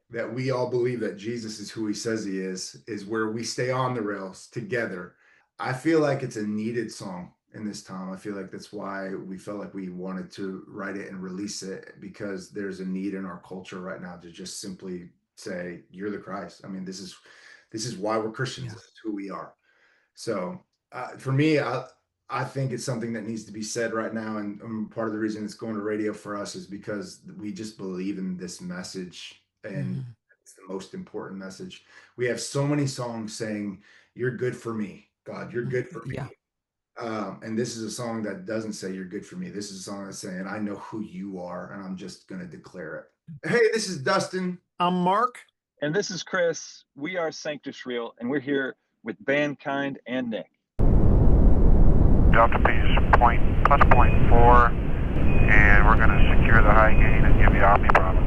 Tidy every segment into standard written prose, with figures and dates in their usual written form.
that we all believe that Jesus is who he says he is where we stay on the rails together. I feel like it's a needed song in this time. I feel like that's why we felt like we wanted to write it and release it, because there's a need in our culture right now to just simply say, "You're the Christ." I mean, this is why we're Christians. Yeah. This is who we are. So for me, I think it's something that needs to be said right now, and part of the reason it's going to radio for us is because we just believe in this message, and Mhm. it's the most important message. We have so many songs saying, "You're good for me, God. You're good for Yeah. me." And this is a song that doesn't say you're good for me. This is a song that's saying, I know who you are, and I'm just going to declare it. Hey, this is Dustin. I'm Mark. And this is Chris. We are Sanctus Real, and we're here with Bandkind and Nick. Delta Peace, point plus point 4, and we're going to secure the high gain and give you Omni Bravo.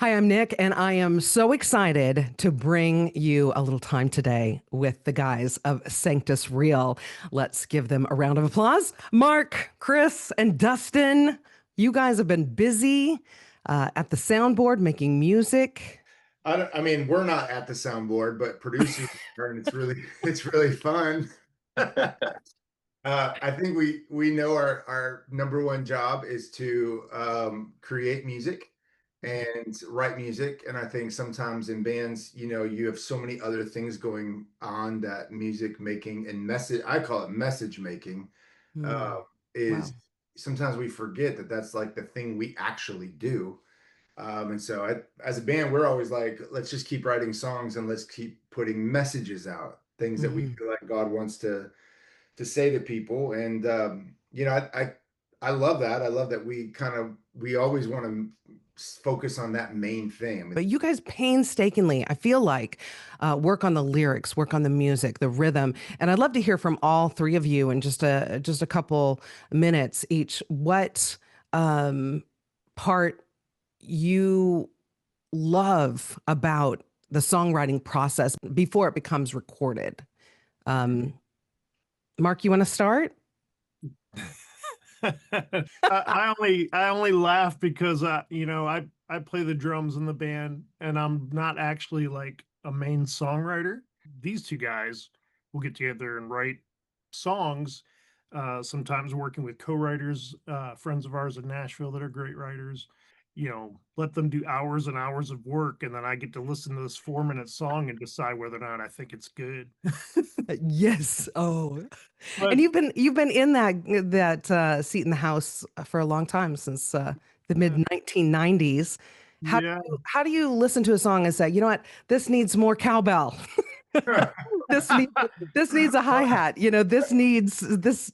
Hi, I'm Nick, and I am so excited to bring you a little time today with the guys of Sanctus Real. Let's give them a round of applause. Mark, Chris, and Dustin, you guys have been busy at the soundboard making music. I mean, we're not at the soundboard, but producing, and it's really fun. I think we know our number one job is to create music and write music. And I think sometimes in bands, you have so many other things going on that music making and I call it message making, uh, is Wow. sometimes we forget that that's like the thing we actually do. And so as a band, we're always like, let's just keep writing songs and let's keep putting messages out, things that we Mhm. feel like God wants to say to people. And I love that. I love that we always want to focus on that main thing. I mean, But you guys painstakingly, I feel like, work on the lyrics, work on the music, the rhythm, and I'd love to hear from all three of you in just a couple minutes each. What part you love about the songwriting process before it becomes recorded? Mark, you want to start? I only laugh because I play the drums in the band and I'm not actually like a main songwriter. These two guys will get together and write songs. Sometimes working with co-writers, friends of ours in Nashville that are great writers. Let them do hours and hours of work, and then I get to listen to this 4-minute song and decide whether or not I think it's good. Yes. Oh, But and you've been in that seat in the house for a long time, since the mid 1990s. yeah, How do you listen to a song and say, you know what, this needs more cowbell? this needs this needs a hi hat. This needs this.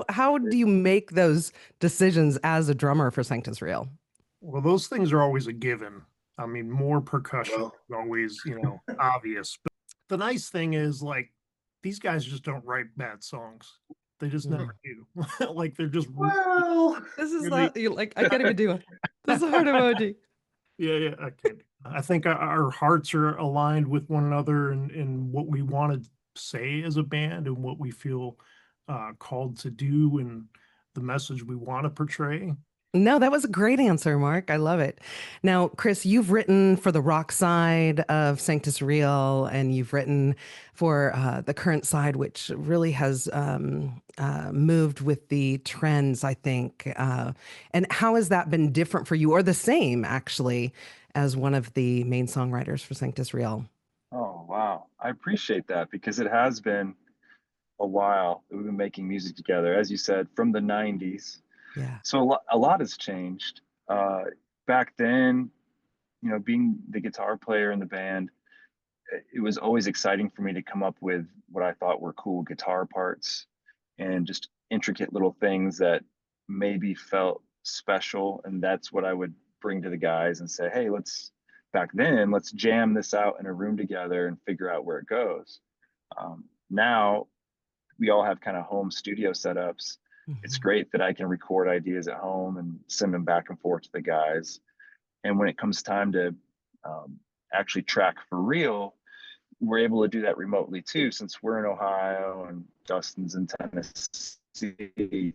How do you make those decisions as a drummer for Sanctus Real? well, those things are always a given. I mean, more percussion well, is always, obvious. But the nice thing is, like, these guys just don't write bad songs. They just never do. Like, they're just, well, This is really, not you like I can't even do it. This is a heart emoji. yeah, yeah, I can't. I think our hearts are aligned with one another in what we want to say as a band and what we feel called to do and the message we want to portray. No, that was a great answer, Mark. I love it. Now, Chris, you've written for the rock side of Sanctus Real, and you've written for the current side, which really has moved with the trends, I think. And how has that been different for you, or the same, actually, as one of the main songwriters for Sanctus Real? Oh, wow. I appreciate that because it has been a while that we've been making music together, as you said, from the 90s. Yeah. So a lot has changed. Uh, Back then, being the guitar player in the band, it was always exciting for me to come up with what I thought were cool guitar parts and just intricate little things that maybe felt special. And that's what I would bring to the guys and say, hey, let's jam this out in a room together and figure out where it goes. Now we all have kind of home studio setups. It's Mhm. great that I can record ideas at home and send them back and forth to the guys. And when it comes time to um, actually track for real, we're able to do that remotely too, since we're in Ohio and Dustin's in Tennessee.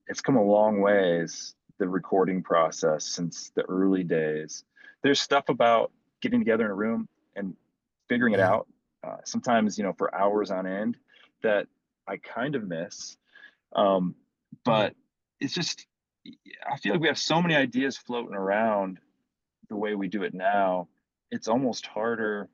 It's come a long ways, the recording process, since the early days. there's stuff about getting together in a room and figuring it Yeah. out, sometimes, for hours on end, that I kind of miss. But it's just, I feel like we have so many ideas floating around the way we do it now. It's almost harder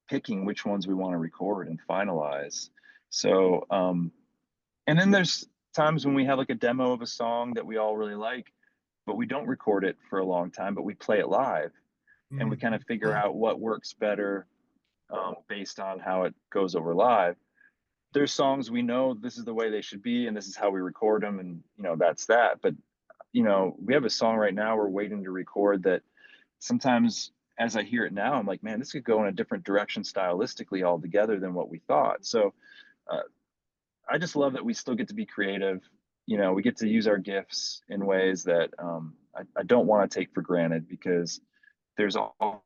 picking which ones we want to record and finalize. So, and then there's times when we have like a demo of a song that we all really like, but we don't record it for a long time, but we play it live and we kind of figure Yeah. out what works better, based on how it goes over live. There's songs we know this is the way they should be and this is how we record them, and that's that. But we have a song right now we're waiting to record that sometimes as I hear it now, I'm like, man, this could go in a different direction stylistically altogether than what we thought. So uh, I just love that we still get to be creative. We get to use our gifts in ways that, I don't want to take for granted, because there's all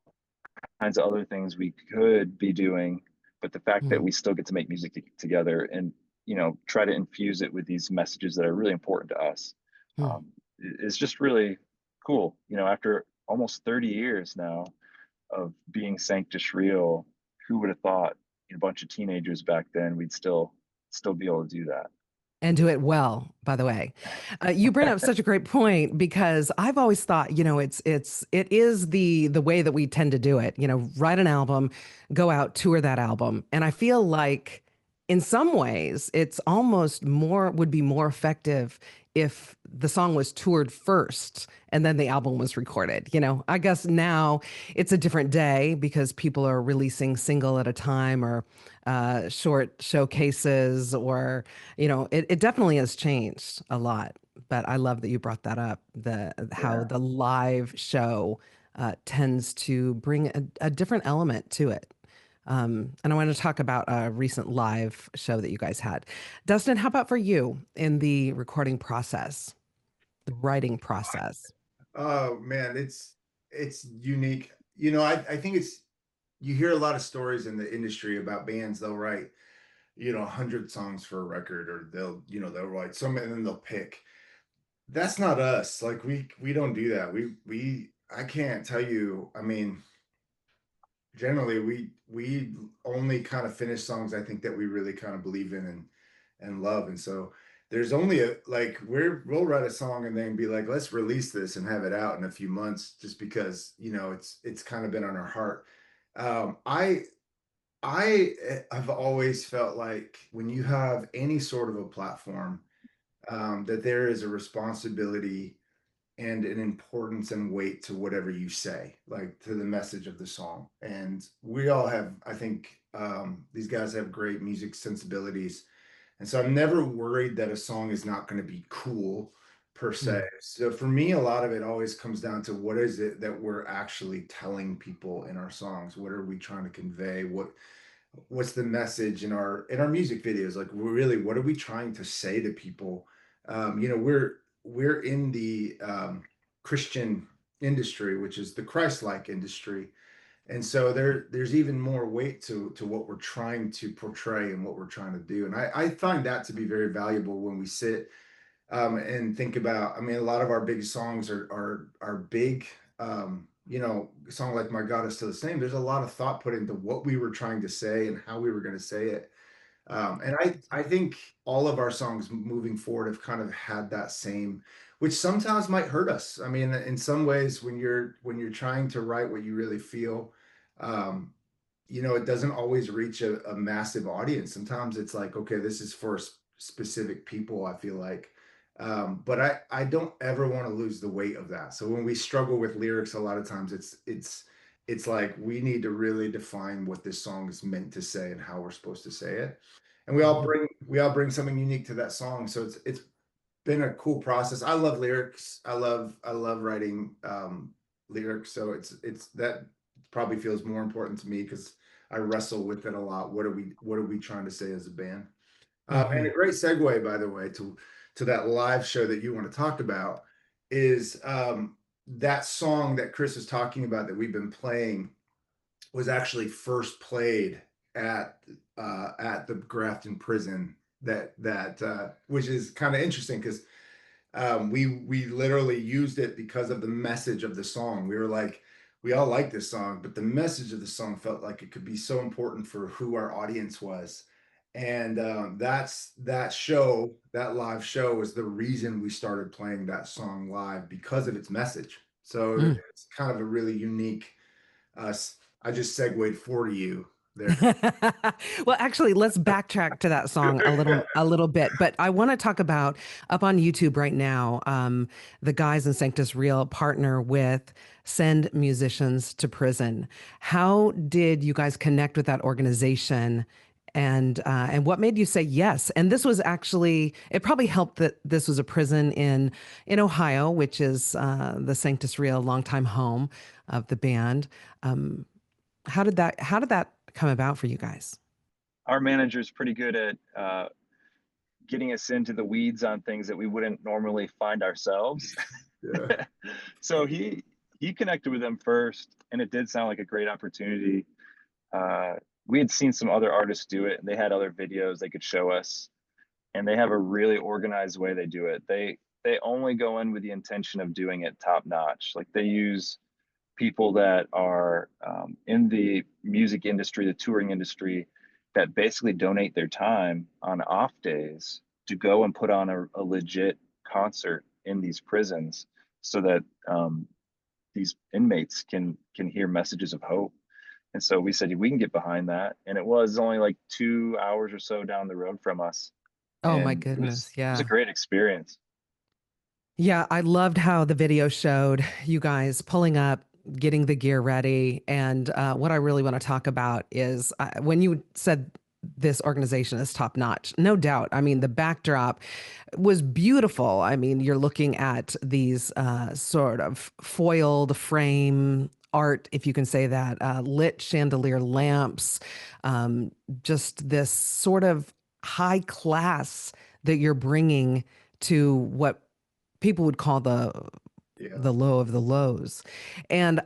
kinds of other things we could be doing. But the fact that Mm. we still get to make music together and, try to infuse it with these messages that are really important to us, Mm. is just really cool. After almost 30 years now of being Sanctus Real, who would have thought, a bunch of teenagers back then, we'd still be able to do that. And do it well, by the way. You bring up such a great point, because I've always thought, it is the way that we tend to do it. Write an album, go out, tour that album, and I feel like in some ways it's almost would be more effective if the song was toured first and then the album was recorded. I guess now it's a different day because people are releasing single at a time, or short showcases, or it definitely has changed a lot. But I love that you brought that up, how Yeah. the live show tends to bring a different element to it. And I want to talk about a recent live show that you guys had. Dustin, how about for you in the recording process, the writing process? Oh man, it's unique. I think you hear a lot of stories in the industry about bands. They'll write 100 songs for a record, or they'll write some and then they'll pick. That's not us. Like we don't do that. We I can't tell you. I mean, generally we only kind of finish songs I think that we really kind of believe in and love. And so there's only we'll write a song and then be like, let's release this and have it out in a few months, just because it's kind of been on our heart. I have always felt like when you have any sort of a platform, that there is a responsibility and an importance and weight to whatever you say, like to the message of the song. And we all have, I think, these guys have great music sensibilities. And so I'm never worried that a song is not going to be cool per se. Mm. So for me, a lot of it always comes down to what is it that we're actually telling people in our songs? What are we trying to convey? What's the message in our music videos? Like, what are we trying to say to people? We're in the Christian industry, which is the Christ-like industry, and so there's even more weight to what we're trying to portray and what we're trying to do. And I find that to be very valuable when we sit and think about. I mean, a lot of our big songs are big. A song like "My God Is Still the Same." There's a lot of thought put into what we were trying to say and how we were going to say it. And I think all of our songs moving forward have kind of had that same, which sometimes might hurt us. I mean, in some ways, when you're trying to write what you really feel, um, it doesn't always reach a massive audience. Sometimes it's like, okay, this is for specific people, I feel like. But I don't ever want to lose the weight of that. So when we struggle with lyrics, a lot of times it's like we need to really define what this song is meant to say and how we're supposed to say it. And Mhm. we all bring something unique to that song. So it's been a cool process. I love lyrics. I love writing lyrics. So it's that probably feels more important to me because I wrestle with it a lot. What are we trying to say as a band? And a Mhm. great segue, by the way, to that live show that you want to talk about is that song that Chris is talking about that we've been playing was actually first played at the Grafton prison, which is kind of interesting because we literally used it because of the message of the song. We were like, we all like this song, but the message of the song felt like it could be so important for who our audience was. And that live show was the reason we started playing that song live because of its message. So Mm. it's kind of a really unique, I just segued for you there. Well, actually, let's backtrack to that song a little bit. But I want to talk about up on YouTube right now. The guys in Sanctus Real partner with Send Musicians to Prison. How did you guys connect with that organization? And what made you say yes? And this was actually, it probably helped that this was a prison in Ohio, which is the Sanctus Real longtime home of the band. How did that come about for you guys? Our manager's pretty good at getting us into the weeds on things that we wouldn't normally find ourselves. Yeah. So he connected with them first, and it did sound like a great opportunity. We had seen some other artists do it, and they had other videos they could show us, and they have a really organized way they do it. They only go in with the intention of doing it top notch. Like, they use people that are in the music industry, the touring industry, that basically donate their time on off days to go and put on a legit concert in these prisons, so that these inmates can hear messages of hope. And so we said we can get behind that, and it was only like 2 hours or so down the road from us, Oh my and it goodness. was a Yeah. great experience. Yeah, I loved how the video showed you guys pulling up, getting the gear ready. And what I really want to talk about is when you said this organization is top notch, no doubt. I mean, the backdrop was beautiful. I mean, you're looking at these sort of foiled frame art, if you can say that, lit chandelier lamps, um, just this sort of high class that you're bringing to what people would call Yeah. the low of the lows. And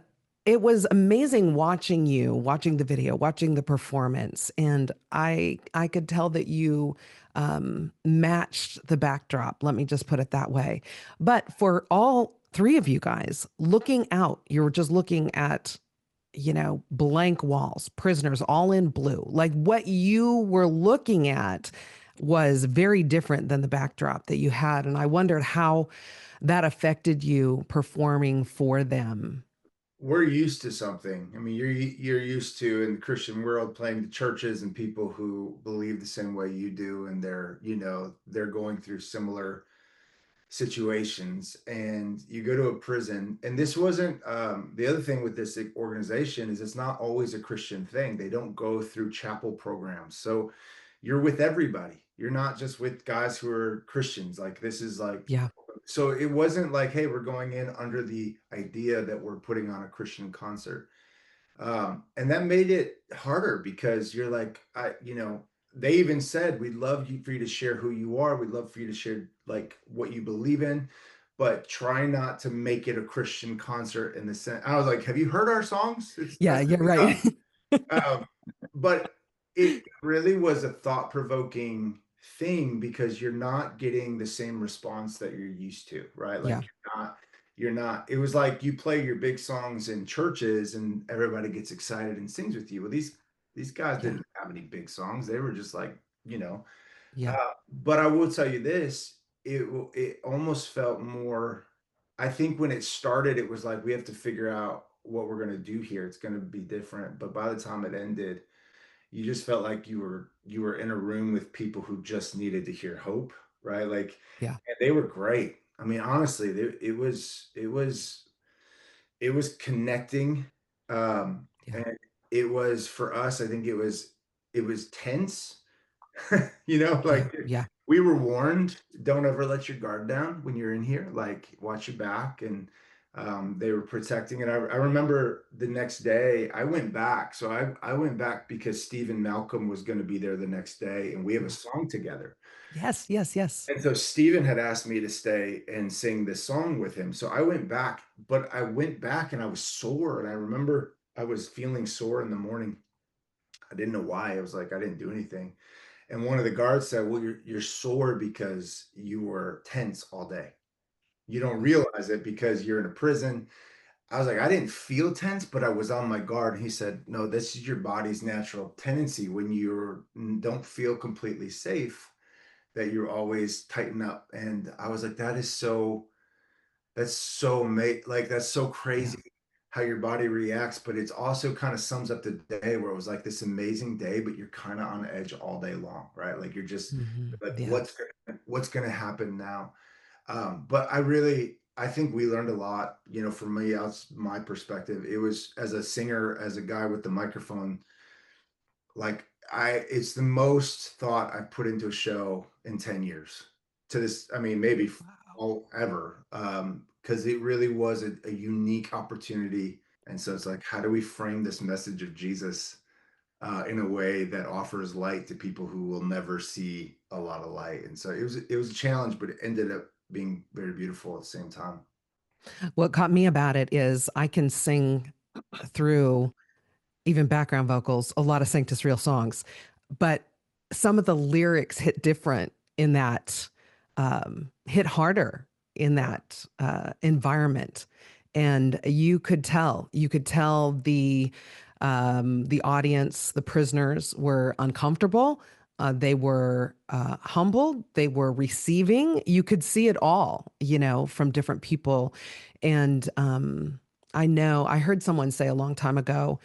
it was amazing watching the video, watching the performance. And I could tell that you matched the backdrop. Let me just put it that way. But for all three of you guys looking out, you were just looking at, blank walls, prisoners all in blue. Like what you were looking at was very different than the backdrop that you had. And I wondered how that affected you performing for them. We're used to something. I mean, you're used to in the Christian world playing to churches and people who believe the same way you do, and they're going through similar situations. And you go to a prison, and this wasn't the other thing with this organization is it's not always a Christian thing. They don't go through chapel programs, so you're with everybody. You're not just with guys who are Christians. Like this is like Yeah. so it wasn't like, hey, we're going in under the idea that we're putting on a Christian concert. And that made it harder because you're like, they even said, we'd love you for you to share who you are. We'd love for you to share like what you believe in, but try not to make it a Christian concert in the sense. I was like, have you heard our songs? Yeah, That's you're pretty right. tough. But it really was a thought-provoking thing because you're not getting the same response that you're used to, right? Like Yeah. you're not, it was like you play your big songs in churches and everybody gets excited and sings with you. Well, these guys Yeah. didn't have any big songs. They were just like, you know. Yeah. But I will tell you this, it almost felt more, I think when it started, it was like we have to figure out what we're gonna do here. It's gonna be different. But by the time it ended, you just felt like you were in a room with people who just needed to hear hope, right? Like, Yeah. and they were great. I mean, honestly, it was connecting, Yeah. and it was for us. I think it was tense, Yeah. like Yeah. we were warned, don't ever let your guard down when you're in here. Like, watch your back, and they were protecting it. I remember the next day I went back. So I went back because Stephen Malcolm was going to be there the next day, and we have a song together. Yes. Yes. Yes. And so Stephen had asked me to stay and sing this song with him. So I went back, but I went back and I was sore. And I remember I was feeling sore in the morning. I didn't know why. I was like, I didn't do anything. And one of the guards said, well, you're sore because you were tense all day. You don't realize it because you're in a prison. I was like, I didn't feel tense, but I was on my guard. And he said, no, this is your body's natural tendency when you don't feel completely safe, that you're always tighten up. And I was like, that's so like that's so Yeah. crazy how your body reacts, but it's also kind of sums up the day where it was like this amazing day, but you're kind of on edge all day long, right? Like you're just like, Yeah. what's gonna happen now? But I think we learned a lot. You know, for me, that's my perspective. It was as a singer, as a guy with the microphone, like it's the most thought I've put into a show in 10 years to this. I mean, maybe Wow. all ever, because it really was a unique opportunity. And so it's like, how do we frame this message of Jesus in a way that offers light to people who will never see a lot of light? And so it was a challenge, but it ended up being very beautiful at the same time. What caught me about it is I can sing through even background vocals, a lot of Sanctus Real songs, but some of the lyrics hit different in that, hit harder in Yeah, that environment. And you could tell the audience, the prisoners were uncomfortable. They were humbled. They were receiving. You could see it all, you know, from different people. And I know I heard someone say a long time ago,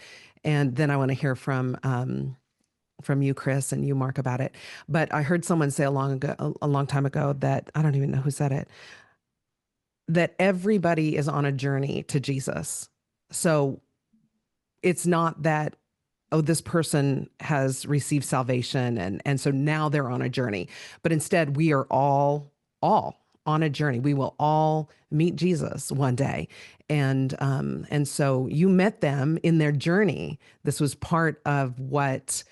and then I want to hear from you, Chris, and you, Mark, about it. But I heard someone say a long time ago that I don't even know who said it, that everybody is on a journey to Jesus. So it's not that, oh, this person has received salvation and so now they're on a journey, but instead we are all on a journey. We will all meet Jesus one day. And so you met them in their journey. This was part of what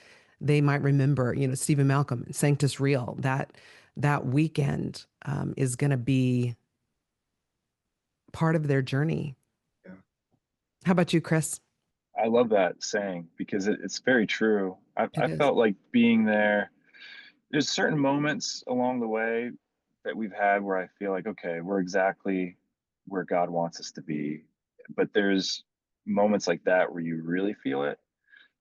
they might remember, you know, Stephen Malcolm and Sanctus Real, that weekend is going to be part of their journey. yeah, How about you, Chris? I love that saying because it's very true. It I is. felt like being there. There's certain moments along the way that we've had where I feel like, okay, we're exactly where God wants us to be. But there's moments like that where you really feel it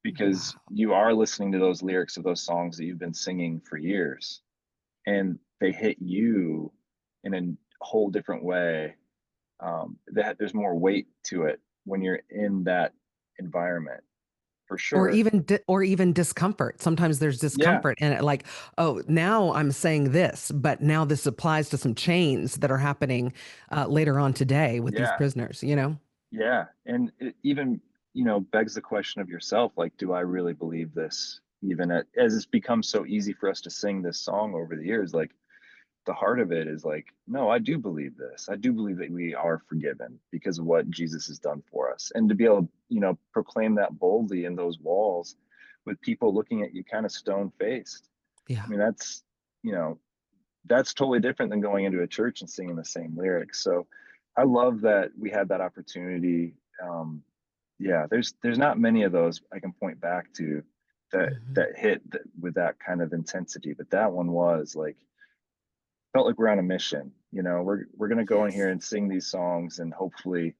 because Wow. you are listening to those lyrics of those songs that you've been singing for years and they hit you in a whole different way. That there's more weight to it when you're in that environment for sure. Or even discomfort. Sometimes there's Yeah, discomfort and it, like, oh, now I'm saying this, but now this applies to some chains that are happening later on today with these yeah, prisoners, you know? yeah. And it even, begs the question of yourself, like, do I really believe this? Even as it's become so easy for us to sing this song over the years, like the heart of it is like, no, I do believe this. I do believe that we are forgiven because of what Jesus has done for us. And to be able to, proclaim that boldly in those walls with people looking at you kind of stone faced. Yeah. I mean, you know, that's totally different than going into a church and singing the same lyrics. So I love that we had that opportunity. Yeah, there's not many of those I can point back to Mhm. that hit with that kind of intensity, but that one was like felt like we're on a mission. We're gonna go in here Yes. and sing these songs, and hopefully,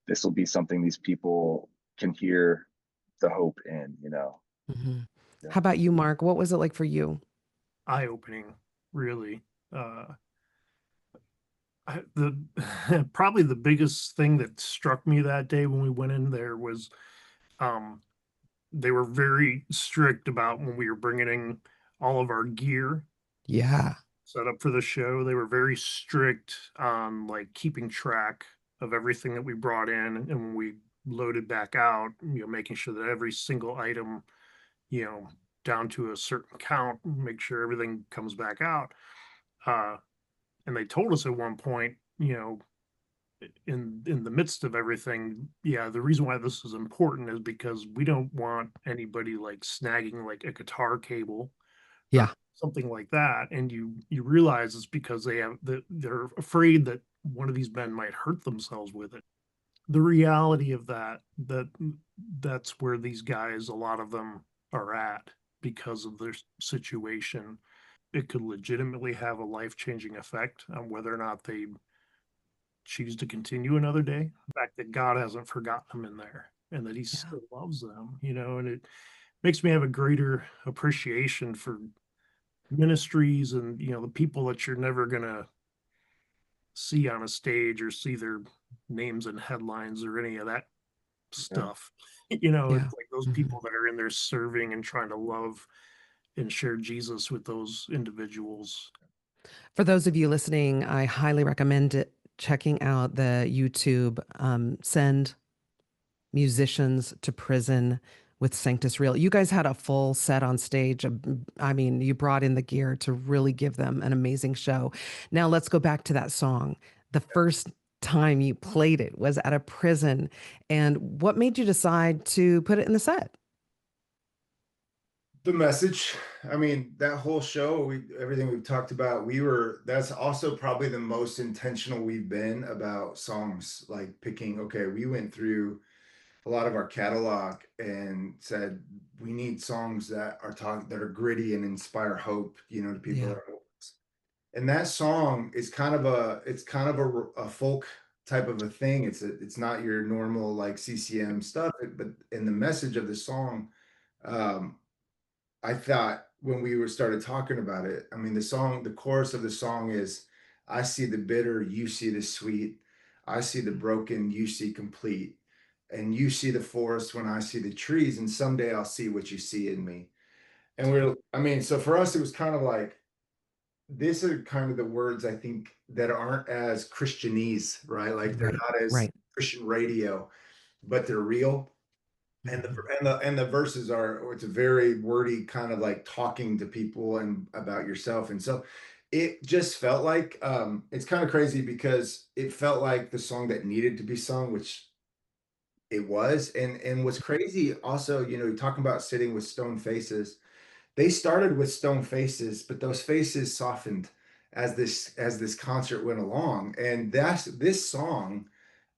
this will be something these people can hear the hope in. Mhm. Yeah. How about you, Mark? What was it like for you? Eye opening, really. The probably the biggest thing that struck me that day when we went in there was um, they were very strict about when we were bringing in all of our gear Yeah. set up for the show. They were very strict on like keeping track of everything that we brought in, and when we loaded back out, making sure that every single item, you know, down to a certain count, make sure everything comes back out. Uh, and they told us at one point, in the midst of everything, yeah, the reason why this is important is because we don't want anybody like snagging like a guitar cable or Yeah. something like that. And you realize it's because they're afraid that one of these men might hurt themselves with it. The reality of that's where these guys, a lot of them are at because of their situation. It could legitimately have a life-changing effect on whether or not they choose to continue another day. The fact that God hasn't forgotten them in there and that he Yeah. still loves them, and it makes me have a greater appreciation for ministries and, the people that you're never going to see on a stage or see their names in headlines or any of that stuff. Yeah. It's like those people that are in there serving and trying to love and share Jesus with those individuals. For those of you listening, I highly recommend checking out the YouTube Send Musicians to Prison with Sanctus Real. You guys had a full set on stage. I mean, you brought in the gear to really give them an amazing show. Now let's go back to that song. The first time you played it was at a prison. And what made you decide to put it in the set? The message. I mean, that whole show, everything we've talked about, that's also probably the most intentional we've been about songs, like picking, okay, we went through a lot of our catalog and said we need songs that are gritty and inspire hope, to people Yeah. that are hopeless. And that song is kind of a folk type of a thing. It's not your normal like CCM stuff, but in the message of the song, um, I thought when we started talking about it, I mean, the chorus of the song is, I see the bitter, you see the sweet. I see the broken, you see complete. And you see the forest when I see the trees. And someday I'll see what you see in me. And so for us, it was kind of like, these are kind of the words I think that aren't as Christianese, right? Like they're not as Right. Christian radio, but they're real. And the verses it's a very wordy kind of like talking to people and about yourself. And so it just felt like it's kind of crazy because it felt like the song that needed to be sung, which it was. And what's crazy also, you're talking about sitting with stone faces. They started with stone faces, but those faces softened as this concert went along. And this song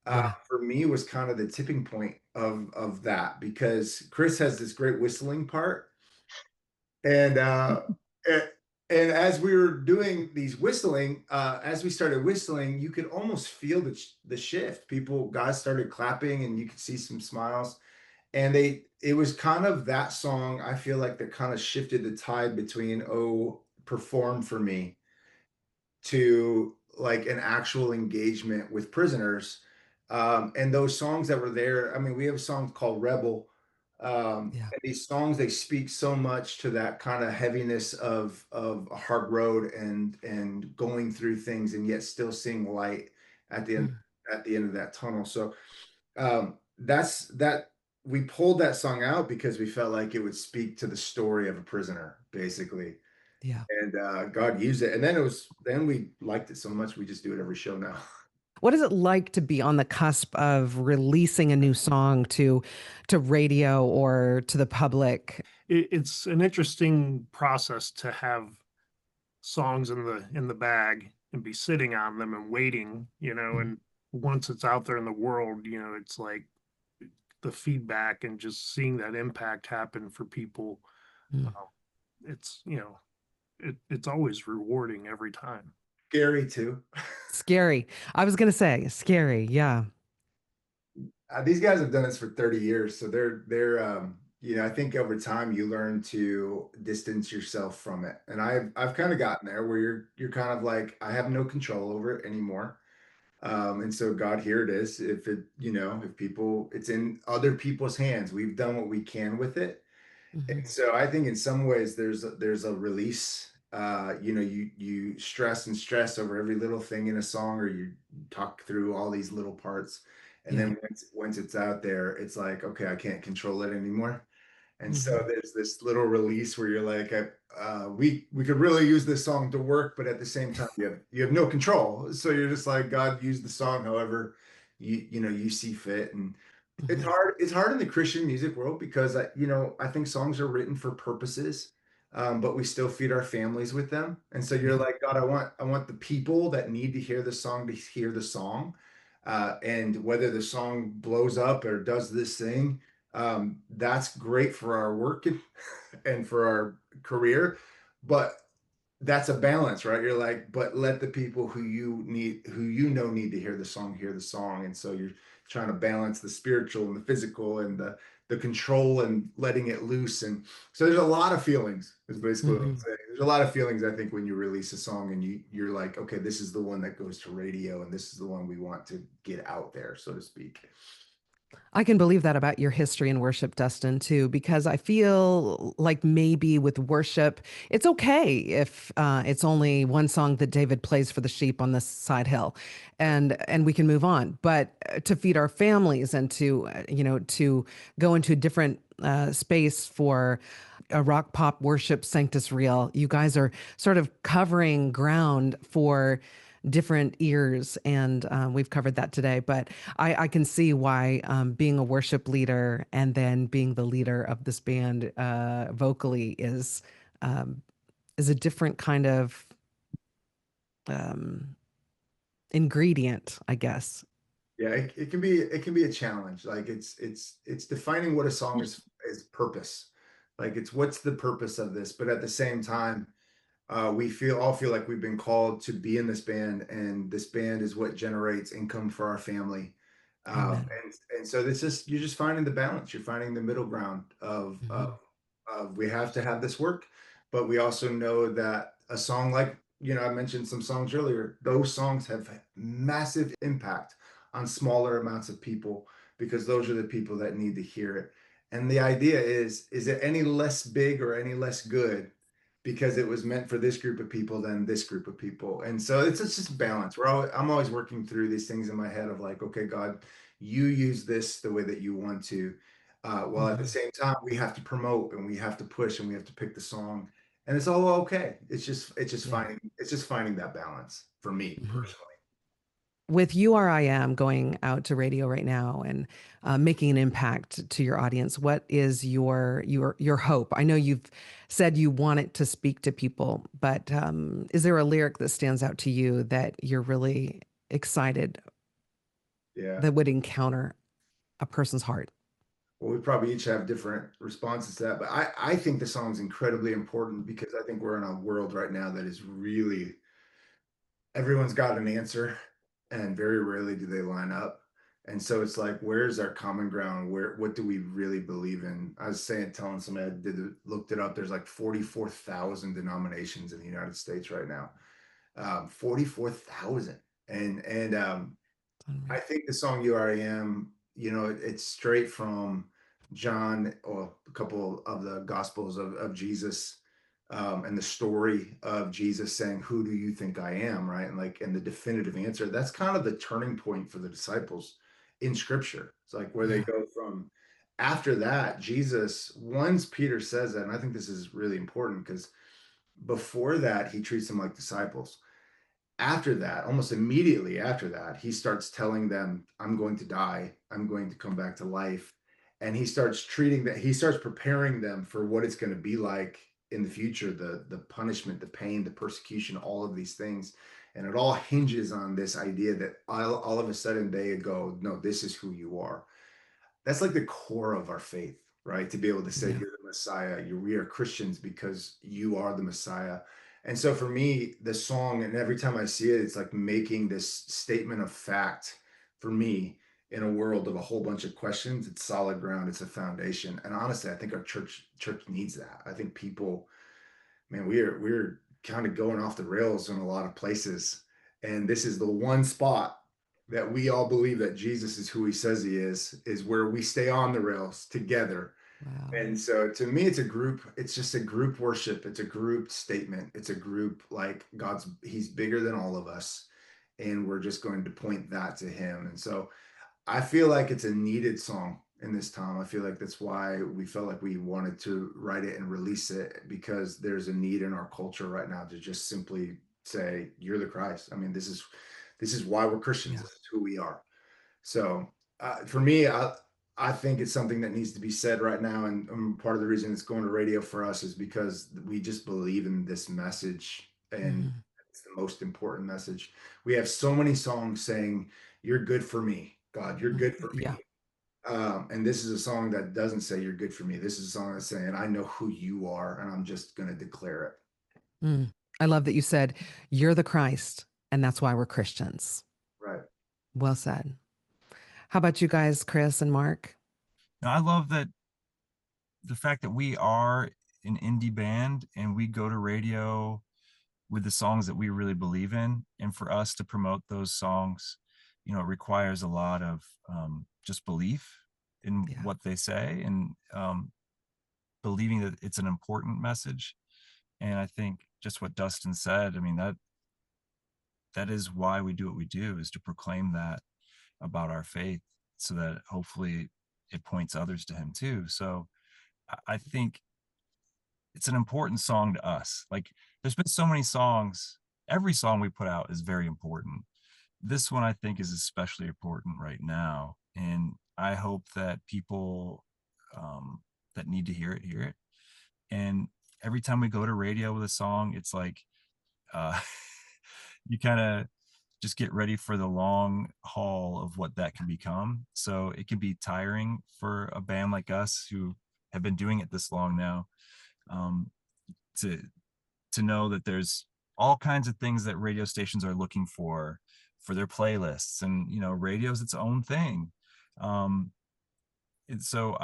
Yeah. for me was kind of the tipping point of that, because Chris has this great whistling part, and a- and as we were doing these whistling, as we started whistling, you could almost feel the shift. Guys started clapping, and you could see some smiles, and it was kind of that song, I feel like, that kind of shifted the tide between, oh, perform for me, to like an actual engagement with prisoners. And those songs that were there, I mean, we have a song called Rebel. Yeah. And these songs, they speak so much to that kind of heaviness of a hard road and going through things and yet still seeing light at the end Mm. at the end of that tunnel. So that's that we pulled that song out because we felt like it would speak to the story of a prisoner, basically. Yeah. And God used it. And then we liked it so much we just do it every show now. What is it like to be on the cusp of releasing a new song to radio or to the public? It's an interesting process to have songs in the bag and be sitting on them and waiting, and once it's out there in the world, it's like the feedback and just seeing that impact happen for people. Mm. It's it's always rewarding every time. Scary too. Scary. I was going to say scary. Yeah. These guys have done this for 30 years. So I think over time you learn to distance yourself from it. And I've kind of gotten there where you're kind of like, I have no control over it anymore. And so God, here it is. It's in other people's hands. We've done what we can with it. And so I think in some ways there's a release. You stress and stress over every little thing in a song, or you talk through all these little parts, and Yeah. then once it's out there, it's like, okay, I can't control it anymore. And so Mhm. there's this little release where you're like, we could really use this song to work, but at the same time, you have no control. So you're just like, God, use the song however you see fit. And it's Mhm. hard. It's hard in the Christian music world because I think songs are written for purposes, but we still feed our families with them. And so you're Yeah. like, God, I want the people that need to hear the song to hear the song, and whether the song blows up or does this thing, that's great for our work and for our career. But that's a balance, right? You're like, but let the people who need to hear the song. And so you're trying to balance the spiritual and the physical and the control and letting it loose. And so there's a lot of feelings, is basically what I'm saying. There's a lot of feelings, I think, when you release a song and you're like, okay, this is the one that goes to radio, and this is the one we want to get out there, so to speak. I can believe that about your history in worship, Dustin, too, because I feel like maybe with worship, it's okay if it's only one song that David plays for the sheep on this side hill, and we can move on. But to feed our families and to to go into a different space for a rock pop worship Sanctus Real, you guys are sort of covering ground for different ears, and we've covered that today. But I can see why being a worship leader and then being the leader of this band vocally is a different kind of um, ingredient, I guess. Yeah, it can be a challenge. Like it's defining what a song is purpose. Like it's what's the purpose of this, but at the same time, we all feel like we've been called to be in this band, and this band is what generates income for our family. Amen. And so this is you're just finding the balance. You're finding the middle ground of we have to have this work, but we also know that a song like, I mentioned some songs earlier, those songs have massive impact on smaller amounts of people because those are the people that need to hear it. And the idea is it any less big or any less good because it was meant for this group of people than this group of people? And so it's just balance. I'm always working through these things in my head of like, okay, God, you use this the way that you want to. While at the same time, we have to promote and we have to push and we have to pick the song, and it's all okay. It's just finding that balance for me personally. With You Are I Am going out to radio right now and making an impact to your audience, what is your hope? I know you've said you want it to speak to people, but is there a lyric that stands out to you that you're really excited Yeah. that would encounter a person's heart? Well, we probably each have different responses to that, but I think the song's incredibly important because I think we're in a world right now that is really everyone's got an answer, and very rarely do they line up. And so it's like, where's our common ground? What do we really believe in? I was telling somebody, looked it up. There's like 44,000 denominations in the United States right now. 44,000. And I think the song "You Are I Am," it's straight from John or a couple of the Gospels of Jesus, and the story of Jesus saying, "Who do you think I am?" Right, and the definitive answer. That's kind of the turning point for the disciples in Scripture. It's like where they go from. After that, Jesus, once Peter says that, and I think this is really important because before that, he treats them like disciples. After that, almost immediately after that, he starts telling them, I'm going to die, I'm going to come back to life. And he starts preparing them for what it's going to be like in the future, the punishment, the pain, the persecution, all of these things. And it all hinges on this idea that all of a sudden they go, no, this is who you are. That's like the core of our faith, right? To be able to say you're the Messiah, we are Christians because you are the Messiah. And so for me, the song, and every time I see it, it's like making this statement of fact for me in a world of a whole bunch of questions. It's solid ground, it's a foundation. And honestly, I think our church needs that. I think people, man, we're kind of going off the rails in a lot of places. And this is the one spot that we all believe that Jesus is who he says he is where we stay on the rails together. Wow. And so to me, it's just a group worship. It's a group statement. It's a group like he's bigger than all of us. And we're just going to point that to him. And so I feel like it's a needed song in this time. I feel like that's why we felt like we wanted to write it and release it, because there's a need in our culture right now to just simply say, you're the Christ. I mean, this is why we're Christians. This is who we are. So for me, I think it's something that needs to be said right now. And part of the reason it's going to radio for us is because we just believe in this message, and it's the most important message. We have so many songs saying, you're good for me, God, you're good for me. And this is a song that doesn't say you're good for me. This is a song that's saying, I know who you are, and I'm just going to declare it. I love that you said, you're the Christ, and that's why we're Christians. Right. Well said. How about you guys, Chris and Mark? Now, I love that the fact that we are an indie band and we go to radio with the songs that we really believe in. And for us to promote those songs, you know, it requires a lot of just belief in what they say, and believing that it's an important message. And I think just what Dustin said, I mean, that is why we do what we do, is to proclaim that about our faith, so that hopefully it points others to him too. So I think it's an important song to us. Like, there's been so many songs, every song we put out is very important. This one I think is especially important right now. And I hope that people that need to hear it. And every time we go to radio with a song, it's like you kind of just get ready for the long haul of what that can become. So it can be tiring for a band like us who have been doing it this long now, to know that there's all kinds of things that radio stations are looking for their playlists, and you know, radio's its own thing. And so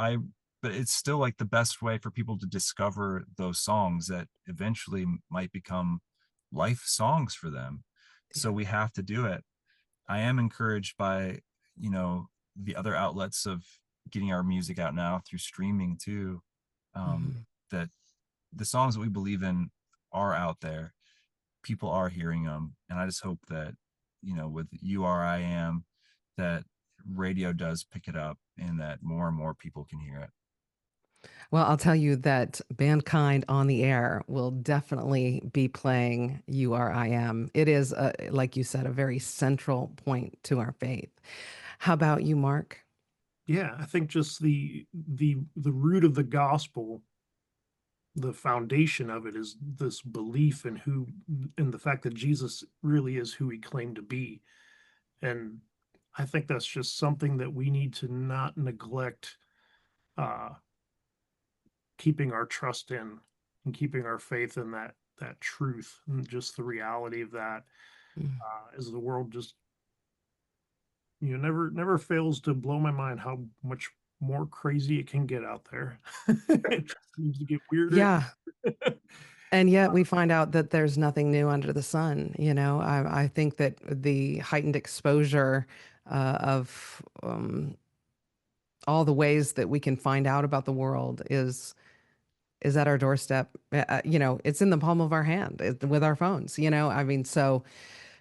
but it's still like the best way for people to discover those songs that eventually might become life songs for them. So we have to do it. I am encouraged by, you know, the other outlets of getting our music out now through streaming too, that the songs that we believe in are out there, people are hearing them. And I just hope that, you know, with You Are I Am, that radio does pick it up and that more and more people can hear it. Well, I'll tell you that Bandkind on the Air will definitely be playing You Are I Am. It is, like you said, a very central point to our faith. How about you, Mark? Yeah, I think just the root of the gospel, the foundation of it, is this belief in the fact that Jesus really is who he claimed to be. And I think that's just something that we need to not neglect, keeping our trust in and keeping our faith in that truth, and just the reality of that, as the world just, you know, never fails to blow my mind how much more crazy it can get out there. It seems to get weirder. Yeah. And yet we find out that there's nothing new under the sun. You know, I think that the heightened exposure of all the ways that we can find out about the world is at our doorstep. You know, it's in the palm of our hand with our phones, you know, I mean, so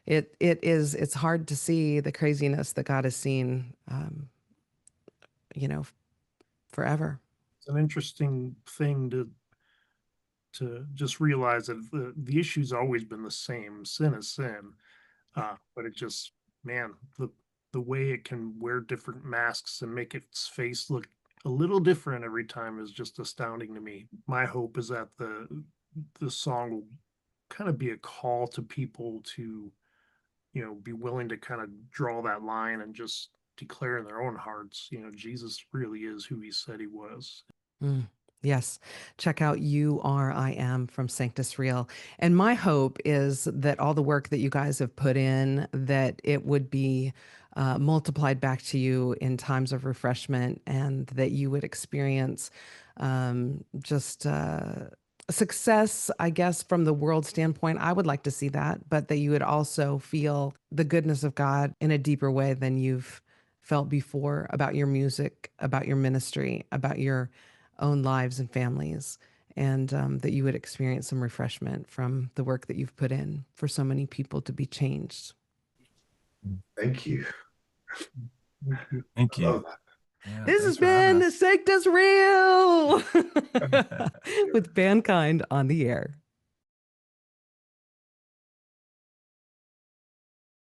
it's hard to see the craziness that God has seen, you know, forever. It's an interesting thing to just realize that the issue's always been the same. Sin is sin. But it just, man, the way it can wear different masks and make its face look a little different every time is just astounding to me. My hope is that the song will kind of be a call to people to, you know, be willing to kind of draw that line and just declare in their own hearts, you know, Jesus really is who he said he was. Yes. Check out You Are I Am from Sanctus Real. And my hope is that all the work that you guys have put in, that it would be multiplied back to you in times of refreshment, and that you would experience just success, I guess, from the world standpoint. I would like to see that, but that you would also feel the goodness of God in a deeper way than you've felt before, about your music, about your ministry, about your own lives and families, and that you would experience some refreshment from the work that you've put in for so many people to be changed. Thank you. Thank you. Yeah, this has been the Sanctus Real with Bandkind on the Air.